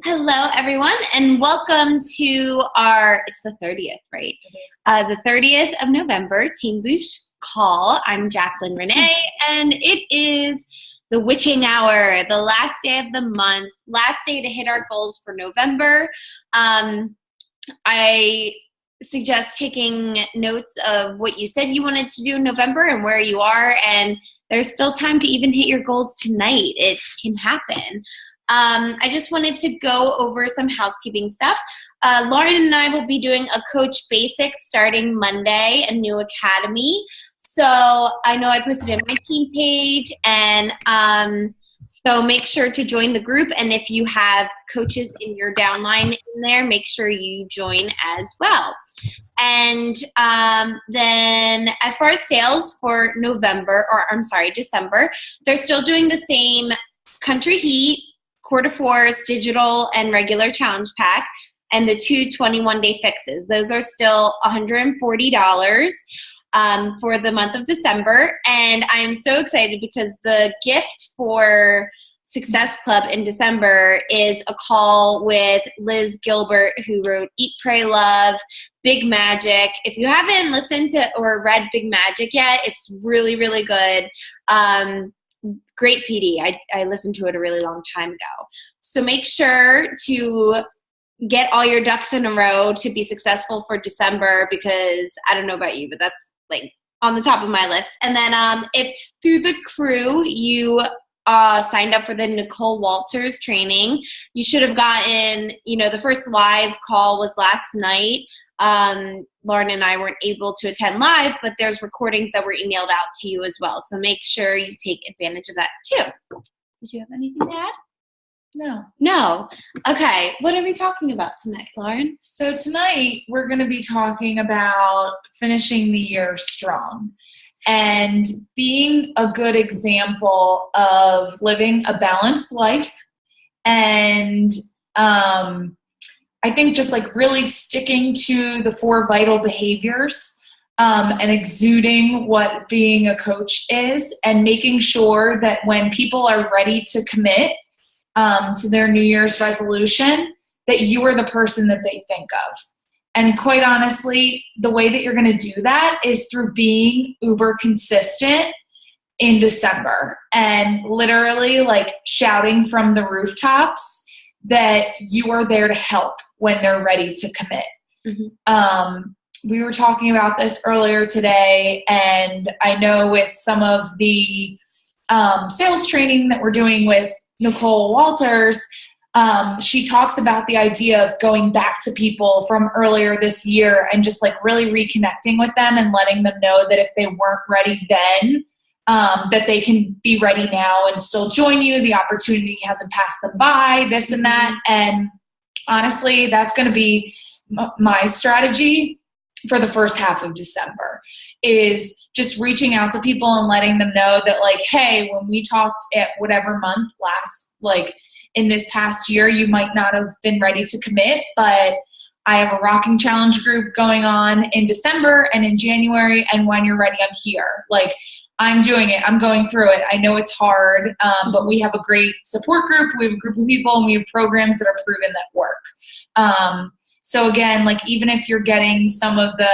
Hello, everyone, and welcome to it's the 30th, right? The 30th of November, Team Boosh call. I'm Jacqueline Renee, and it is the witching hour, the last day of the month, last day to hit our goals for November. I suggest taking notes of what you said you wanted to do in November and where you are, and there's still time to even hit your goals tonight. It can happen. I just wanted to go over some housekeeping stuff. Lauren and I will be doing a Coach Basics starting Monday, a new academy. So I know I posted it on my team page, and so make sure to join the group. And if you have coaches in your downline in there, make sure you join as well. And then as far as sales for December, they're still doing the same Country Heat, Quarter Force, digital, and regular challenge pack, and the two 21-day fixes. Those are still $140 for the month of December. And I am so excited because the gift for Success Club in December is a call with Liz Gilbert, who wrote Eat, Pray, Love, Big Magic. If you haven't listened to or read Big Magic yet, it's really, really good. Great PD. I listened to it a really long time ago. So make sure to get all your ducks in a row to be successful for December, because I don't know about you, but that's like on the top of my list. And then if through the crew you signed up for the Nicole Walters training, you should have gotten, the first live call was last night. Lauren and I weren't able to attend live, but there's recordings that were emailed out to you as well. So make sure you take advantage of that too. Did you have anything to add? No. Okay. What are we talking about tonight, Lauren? So tonight we're going to be talking about finishing the year strong and being a good example of living a balanced life. And, I think just like really sticking to the 4 vital behaviors and exuding what being a coach is, and making sure that when people are ready to commit to their New Year's resolution, that you are the person that they think of. And quite honestly, the way that you're going to do that is through being uber consistent in December and literally like shouting from the rooftops that you are there to help when they're ready to commit. Mm-hmm. We were talking about this earlier today, and I know with some of the sales training that we're doing with Nicole Walters, she talks about the idea of going back to people from earlier this year and just like really reconnecting with them and letting them know that if they weren't ready then, that they can be ready now and still join you. The opportunity hasn't passed them by, this and that. And honestly, that's going to be my strategy for the first half of December, is just reaching out to people and letting them know that like, hey, when we talked at whatever month in this past year, you might not have been ready to commit, but I have a rocking challenge group going on in December and in January. And when you're ready, I'm here. Like, I'm doing it. I'm going through it. I know it's hard, but we have a great support group. We have a group of people, and we have programs that are proven that work. So again, like even if you're getting some of the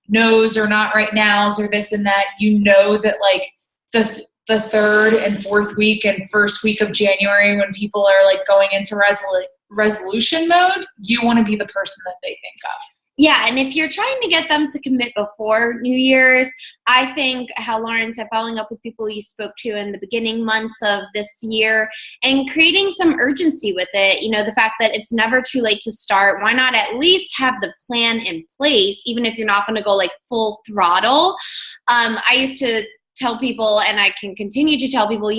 no's or not right nows or this and that, that like the 3rd and 4th week and 1st week of January, when people are like going into resolution mode, you want to be the person that they think of. Yeah, and if you're trying to get them to commit before New Year's, I think how Lauren said, following up with people you spoke to in the beginning months of this year and creating some urgency with it, the fact that it's never too late to start. Why not at least have the plan in place, even if you're not going to go like full throttle? I used to tell people, and I can continue to tell people,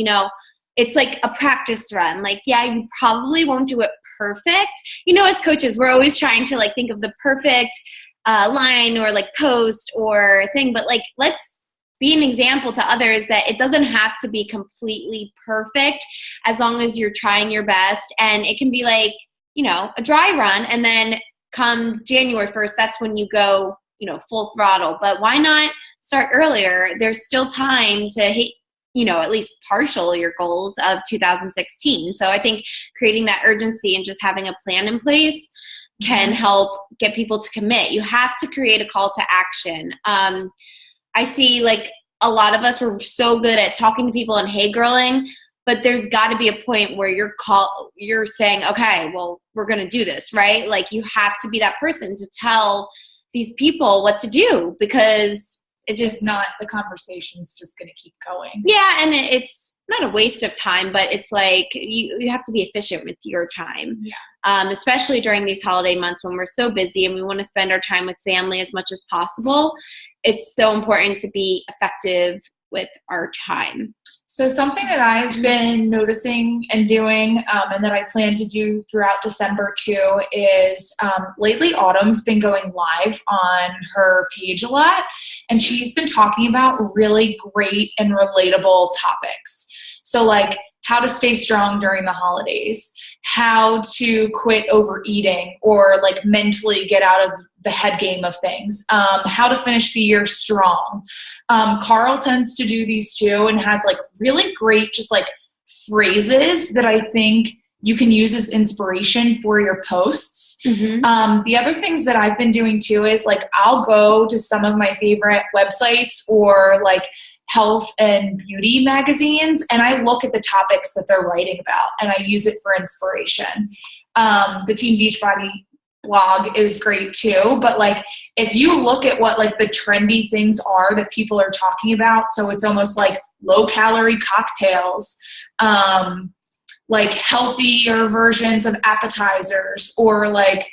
it's like a practice run. Like, yeah, you probably won't do it perfect. As coaches, we're always trying to like think of the perfect line or like post or thing, but like, let's be an example to others that it doesn't have to be completely perfect as long as you're trying your best. And it can be like, a dry run, and then come January 1st, that's when you go, full throttle. But why not start earlier? There's still time to hit at least partial your goals of 2016. So I think creating that urgency and just having a plan in place can help get people to commit. You have to create a call to action. I see like a lot of us were so good at talking to people and hey girling, but there's got to be a point where you're saying, okay, well, we're going to do this, right? Like you have to be that person to tell these people what to do, because it just not, the conversation's just going to keep going. Yeah. And it's not a waste of time, but it's like you have to be efficient with your time. Yeah. Especially during these holiday months when we're so busy and we want to spend our time with family as much as possible. It's so important to be effective with our time. So something that I've been noticing and doing, and that I plan to do throughout December too, is lately Autumn's been going live on her page a lot, and she's been talking about really great and relatable topics. So like how to stay strong during the holidays, how to quit overeating or like mentally get out of the head game of things, how to finish the year strong. Carl tends to do these too and has like really great just like phrases that I think you can use as inspiration for your posts. The other things that I've been doing too is like I'll go to some of my favorite websites or like health and beauty magazines, and I look at the topics that they're writing about and I use it for inspiration. The Team Beachbody blog is great too, but like if you look at what like the trendy things are that people are talking about, so it's almost like low calorie cocktails, like healthier versions of appetizers, or like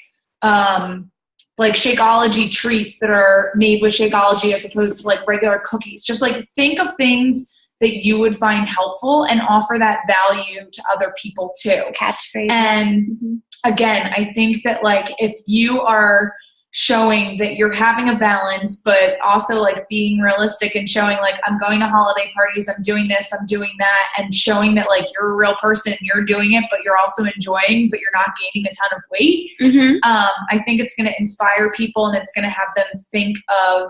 Shakeology treats that are made with Shakeology as opposed to like regular cookies. Just like think of things that you would find helpful and offer that value to other people too. Catchphrases. And again, I think that like if you are showing that you're having a balance, but also like being realistic and showing like I'm going to holiday parties, I'm doing this, I'm doing that, and showing that like you're a real person, you're doing it, but you're also enjoying, but you're not gaining a ton of weight. I think it's going to inspire people and it's going to have them think of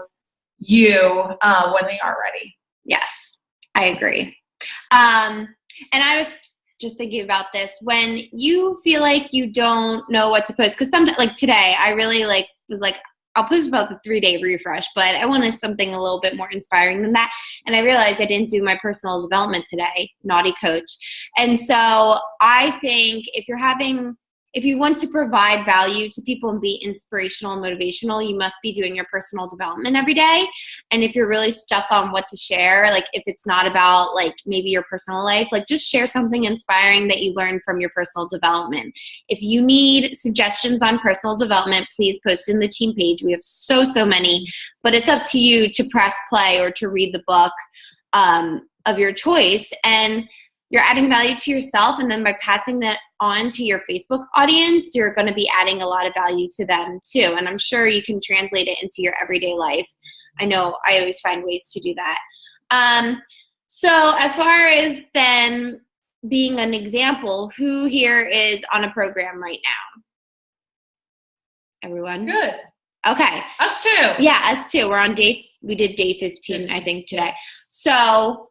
you when they are ready. Yes, I agree. And I was just thinking about this, when you feel like you don't know what to post, because sometimes like today I really was like, I'll post about the 3-day refresh, but I wanted something a little bit more inspiring than that. And I realized I didn't do my personal development today, naughty coach. And so I think if you want to provide value to people and be inspirational and motivational, you must be doing your personal development every day. And if you're really stuck on what to share, like if it's not about like maybe your personal life, like just share something inspiring that you learned from your personal development. If you need suggestions on personal development, please post in the team page. We have so many, but it's up to you to press play or to read the book of your choice. And you're adding value to yourself, and then by passing that on to your Facebook audience, you're going to be adding a lot of value to them too. And I'm sure you can translate it into your everyday life. I know I always find ways to do that. So as far as then being an example, who here is on a program right now? Everyone? Good. Okay. Us too. Yeah, us too. We did day 15, I think, today. So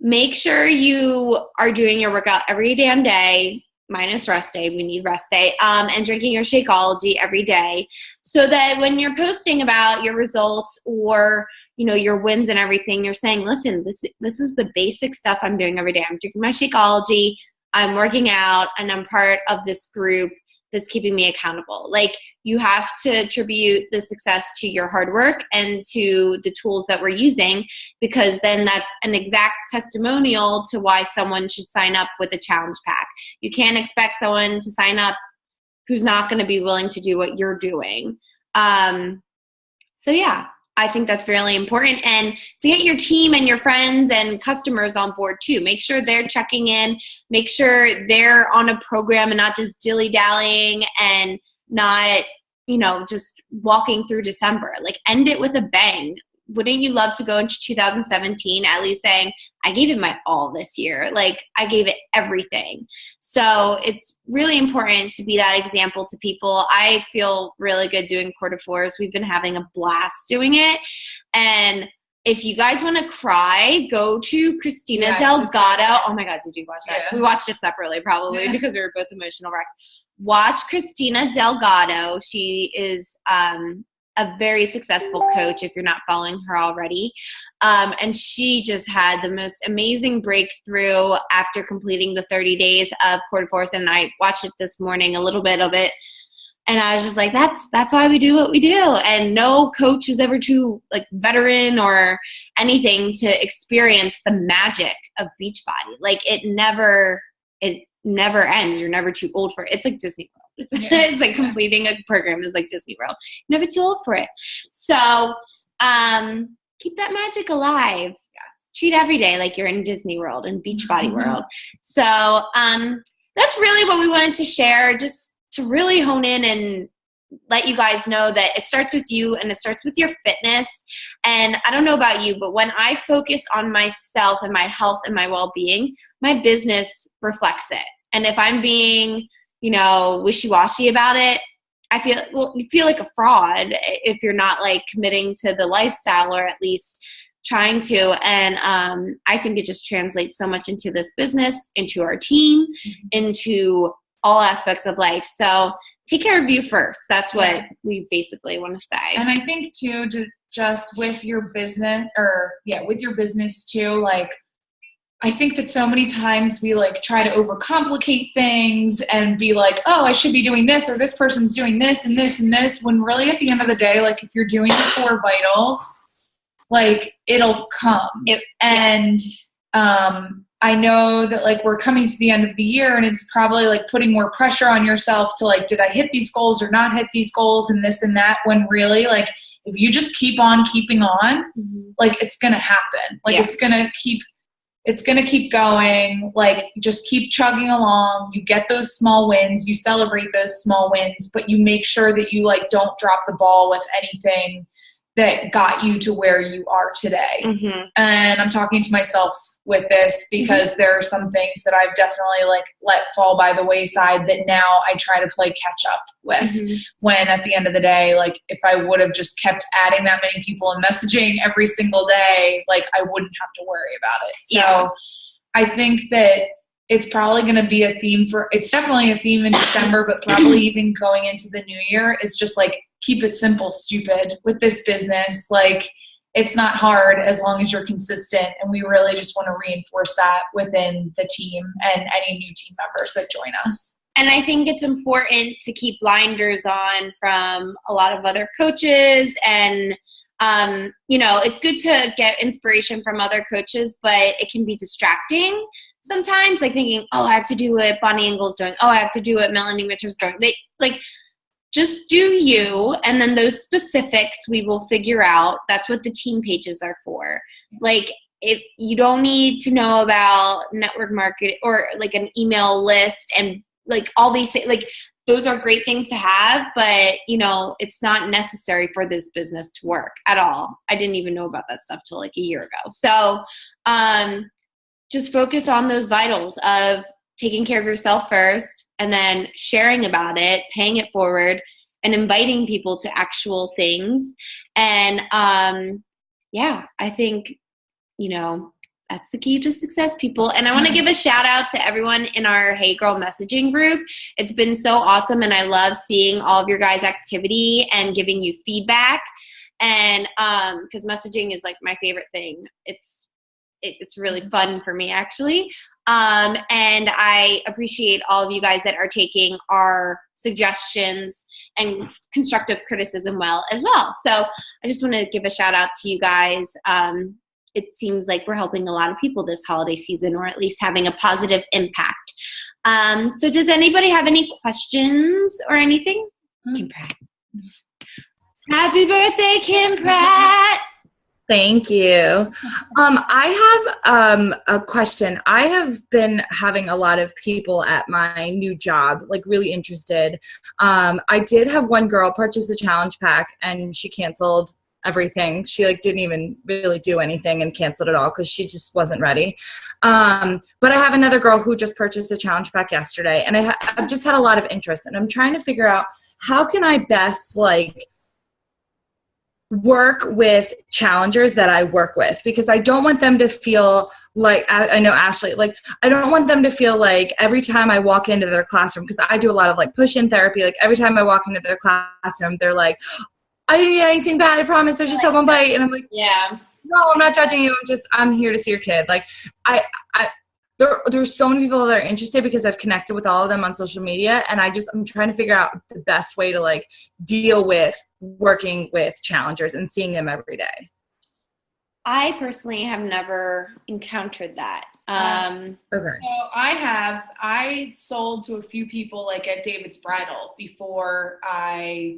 make sure you are doing your workout every damn day, minus rest day. We need rest day. And drinking your Shakeology every day, so that when you're posting about your results or, your wins and everything, you're saying, listen, this is the basic stuff I'm doing every day. I'm drinking my Shakeology, I'm working out, and I'm part of this group that's keeping me accountable. Like, you have to attribute the success to your hard work and to the tools that we're using, because then that's an exact testimonial to why someone should sign up with a challenge pack. You can't expect someone to sign up who's not going to be willing to do what you're doing. So yeah, I think that's really important. And to get your team and your friends and customers on board too. Make sure they're checking in. Make sure they're on a program and not just dilly-dallying and not, just walking through December. Like, end it with a bang. Wouldn't you love to go into 2017 at least saying, I gave it my all this year. Like, I gave it everything. So it's really important to be that example to people. I feel really good doing quarter fours. We've been having a blast doing it. And if you guys want to cry, go to Christina Yeah, Delgado. Oh my God, did you watch that? Yeah. We watched it separately probably because we were both emotional wrecks. Watch Christina Delgado. She is a very successful coach if you're not following her already. And she just had the most amazing breakthrough after completing the 30 days of Core de Force. And I watched it this morning, a little bit of it. And I was just like, that's why we do what we do. And no coach is ever too like veteran or anything to experience the magic of Beachbody. Like it never ends. You're never too old for it. It's like Disney World. It's like completing a program is like Disney World. You're never too old for it. So keep that magic alive. Treat every day like you're in Disney World and Beachbody World. So that's really what we wanted to share, just to really hone in and let you guys know that it starts with you and it starts with your fitness. And I don't know about you, but when I focus on myself and my health and my well-being, my business reflects it. And if I'm being, wishy-washy about it, you feel like a fraud if you're not like committing to the lifestyle or at least trying to. And I think it just translates so much into this business, into our team, into all aspects of life. So take care of you first. That's what we basically want to say. And I think too, just with your business too, like, I think that so many times we like try to overcomplicate things and be like, oh, I should be doing this, or this person's doing this and this and this, when really at the end of the day, like if you're doing the 4 vitals, like it'll come. I know that like we're coming to the end of the year and it's probably like putting more pressure on yourself to like, did I hit these goals or not hit these goals and this and that, when really like if you just keep on keeping on, like it's going to happen. Like it's going to keep going. Like just keep chugging along. You get those small wins, you celebrate those small wins, but you make sure that you like don't drop the ball with anything that got you to where you are today. And I'm talking to myself with this because there are some things that I've definitely like let fall by the wayside that now I try to play catch up with, when at the end of the day, like if I would have just kept adding that many people and messaging every single day, like I wouldn't have to worry about it. So I think that it's probably going to be a theme it's definitely a theme in December, but probably even going into the new year is just like, keep it simple, stupid with this business. Like it's not hard as long as you're consistent. And we really just want to reinforce that within the team and any new team members that join us. And I think it's important to keep blinders on from a lot of other coaches. And, it's good to get inspiration from other coaches, but it can be distracting sometimes, like thinking, oh, I have to do what Bonnie Engle's doing. Oh, I have to do what Melanie Mitchell's doing. Just do you, and then those specifics we will figure out. That's what the team pages are for. Like, if you don't need to know about network marketing or like an email list and like all these things, like those are great things to have, but it's not necessary for this business to work at all. I didn't even know about that stuff till like a year ago. So just focus on those vitals of taking care of yourself first, and then sharing about it, paying it forward, and inviting people to actual things. And I think, that's the key to success, people. And I want to give a shout out to everyone in our Hey Girl messaging group. It's been so awesome, and I love seeing all of your guys' activity and giving you feedback. And because messaging is like my favorite thing. It's really fun for me, actually. And I appreciate all of you guys that are taking our suggestions and constructive criticism as well. So I just want to give a shout out to you guys. It seems like we're helping a lot of people this holiday season, or at least having a positive impact. So does anybody have any questions or anything? Kim Pratt. Happy birthday, Kim Pratt. Thank you. I have a question. I have been having a lot of people at my new job, like really interested. I did have one girl purchase a challenge pack and she canceled everything. She like didn't even really do anything and canceled it all because she just wasn't ready. But I have another girl who just purchased a challenge pack yesterday, and I've just had a lot of interest, and I'm trying to figure out how can I best like work with challengers that I work with, because I don't want them to feel like, I know Ashley, like, I don't want them to feel like every time I walk into their classroom, because I do a lot of like push-in therapy, like every time I walk into their classroom, they're like, I didn't get anything bad, I promise, I just had one bite. And I'm like, yeah, no, I'm not judging you. I'm here to see your kid. Like there's so many people that are interested because I've connected with all of them on social media, and I'm trying to figure out the best way to like deal with working with challengers and seeing them every day. I personally have never encountered that. Okay. So I sold to a few people like at David's Bridal before I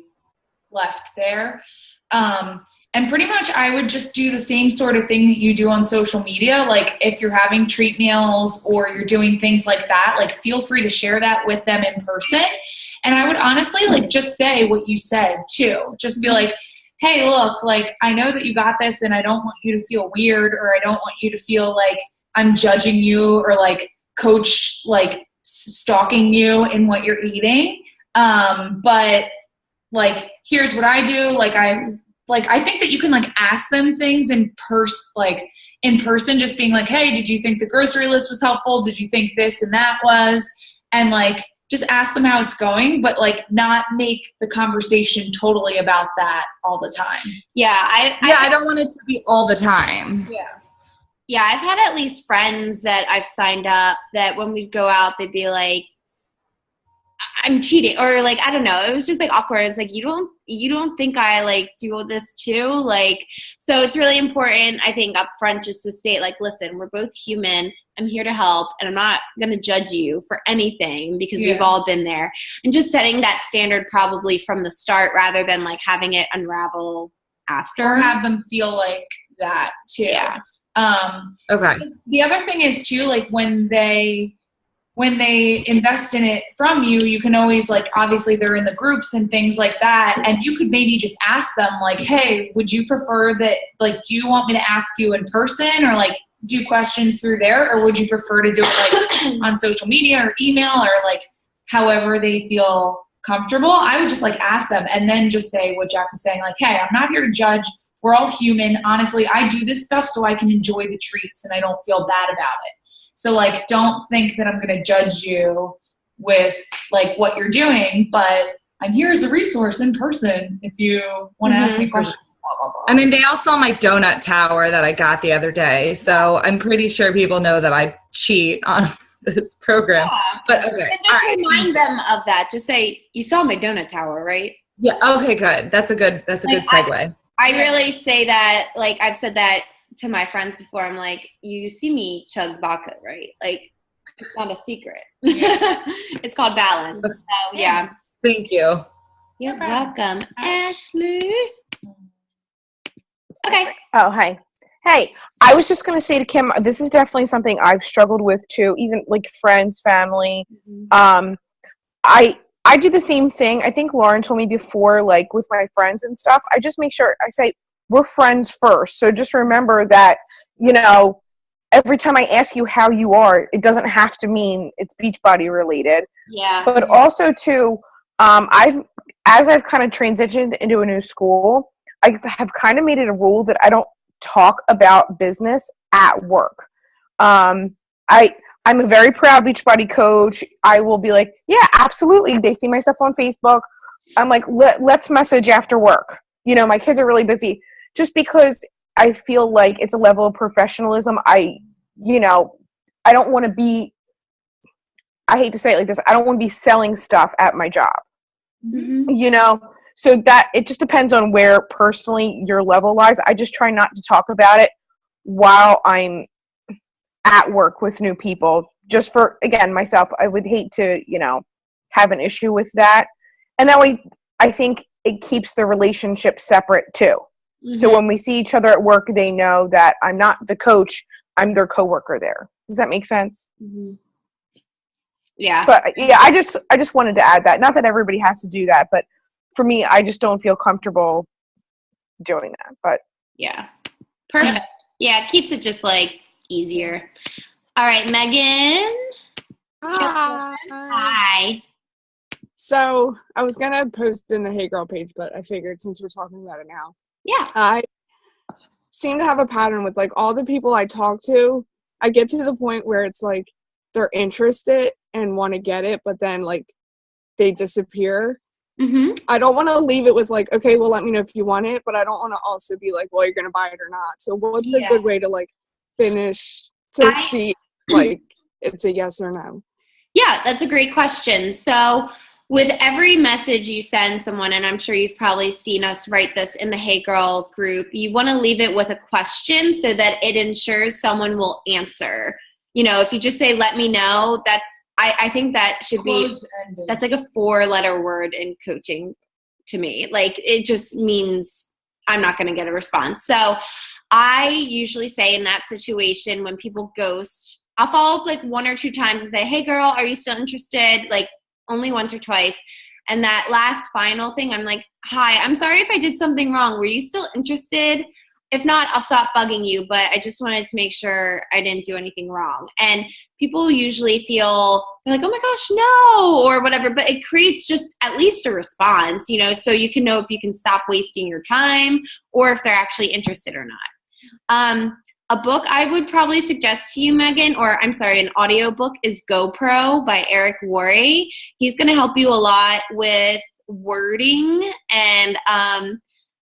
left there. And pretty much I would just do the same sort of thing that you do on social media. Like if you're having treat meals or you're doing things like that, like feel free to share that with them in person. And I would honestly like just say what you said too. Just be like, hey, look, like I know that you got this and I don't want you to feel weird, or I don't want you to feel like I'm judging you or like coach, like stalking you in what you're eating. But like, here's what I do. I think that you can like ask them things in person, just being like, hey, did you think the grocery list was helpful? Did you think this and that was? And like, just ask them how it's going, but like not make the conversation totally about that all the time. Yeah. I don't want it to be all the time. Yeah. Yeah. I've had at least friends that I've signed up that when we go out, they'd be like, I'm cheating, or like, I don't know. It was just like awkward. It's like, you don't think I like do all this too? Like, so it's really important, I think, up front just to state like, listen, we're both human. I'm here to help, and I'm not going to judge you for anything because we've all been there. And just setting that standard probably from the start rather than like having it unravel after. Or have them feel like that too. Yeah. Okay. The other thing is too, like when they invest in it from you, you can always like, obviously they're in the groups and things like that. And you could maybe just ask them like, hey, would you prefer that, like, do you want me to ask you in person or like do questions through there? Or would you prefer to do it like on social media or email or like however they feel comfortable? I would just like ask them and then just say what Jack was saying, like, hey, I'm not here to judge. We're all human. Honestly, I do this stuff so I can enjoy the treats and I don't feel bad about it. So like, don't think that I'm going to judge you with like what you're doing, but I'm here as a resource in person if you want to ask me questions. Blah, blah, blah. I mean, they all saw my donut tower that I got the other day, so I'm pretty sure people know that I cheat on this program. Yeah. But okay. And just remind them of that. Just say, you saw my donut tower, right? Yeah. Okay, good. That's a good segue. I really say that, like I've said that to my friends before. I'm like, you see me chug vodka, right? Like, it's not a secret. Yeah. It's called balance. So yeah. Thank you. You're welcome, Ashley. Okay. Oh, hi. Hey, I was just going to say to Kim, this is definitely something I've struggled with too, even like friends, family. I do the same thing. I think Lauren told me before, like with my friends and stuff, I just make sure I say, we're friends first. So just remember that, you know, every time I ask you how you are, it doesn't have to mean it's Beachbody related. Yeah. But also too, as I've kind of transitioned into a new school, I have kind of made it a rule that I don't talk about business at work. I'm a very proud Beachbody coach. I will be like, yeah, absolutely. They see my stuff on Facebook. I'm like, let's message after work. You know, my kids are really busy. Just because I feel like it's a level of professionalism. I don't want to be, I hate to say it like this, I don't want to be selling stuff at my job. Mm-hmm. You know? So that, it just depends on where personally your level lies. I just try not to talk about it while I'm at work with new people. Just for, again, myself, I would hate to, have an issue with that. And that way, I think it keeps the relationship separate too. Mm-hmm. So when we see each other at work, they know that I'm not the coach, I'm their coworker there. Does that make sense? Mm-hmm. Yeah. But yeah, I just wanted to add that. Not that everybody has to do that, but for me, I just don't feel comfortable doing that. But yeah. Perfect. Yeah, it keeps it just like easier. All right, Megan. Hi. So I was going to post in the Hey Girl page, but I figured since we're talking about it now, Yeah. I seem to have a pattern with like all the people I talk to. I get to the point where it's like they're interested and want to get it, but then like they disappear. I don't want to leave it with like, okay, well, let me know if you want it, but I don't want to also be like, well, you're going to buy it or not. So what's a good way to like finish to see like it's a yes or no? Yeah, that's a great question. So with every message you send someone, and I'm sure you've probably seen us write this in the Hey Girl group, you want to leave it with a question so that it ensures someone will answer. You know, if you just say, let me know, I think that should Close-ended. that's like a 4-letter word in coaching to me. Like, it just means I'm not going to get a response. So I usually say in that situation, when people ghost, I'll follow up like 1 or 2 times and say, hey girl, are you still interested? Like only once or twice. And that last final thing, I'm like, hi, I'm sorry if I did something wrong. Were you still interested? If not, I'll stop bugging you, but I just wanted to make sure I didn't do anything wrong. And people usually feel, they're like, oh my gosh, no, or whatever, but it creates just at least a response, you know, so you can know if you can stop wasting your time or if they're actually interested or not. A book I would probably suggest to you, Megan, or I'm sorry, an audio book is GoPro by Eric Worre. He's going to help you a lot with wording, and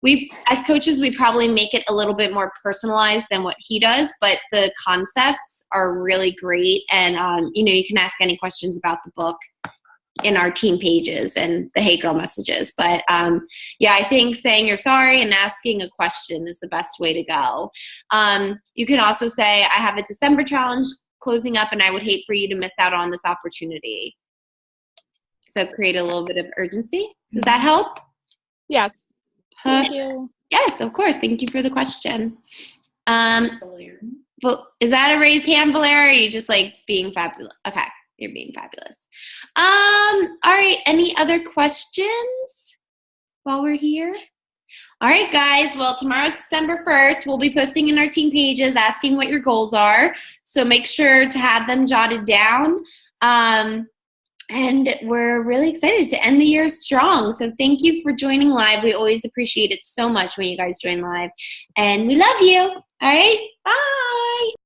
we, as coaches, we probably make it a little bit more personalized than what he does, but the concepts are really great. And, you know, you can ask any questions about the book in our team pages and the Hey Girl messages. But yeah, I think saying you're sorry and asking a question is the best way to go. You can also say, I have a December challenge closing up and I would hate for you to miss out on this opportunity. So create a little bit of urgency. Does that help? Yes. Thank you. Yes, of course. Thank you for the question. But is that a raised hand, Valeria? Or are you just like being fabulous? Okay, you're being fabulous. All right. Any other questions while we're here? All right, guys. Well, tomorrow's December 1st. We'll be posting in our team pages asking what your goals are. So make sure to have them jotted down. And we're really excited to end the year strong. So thank you for joining live. We always appreciate it so much when you guys join live. And we love you. All right. Bye.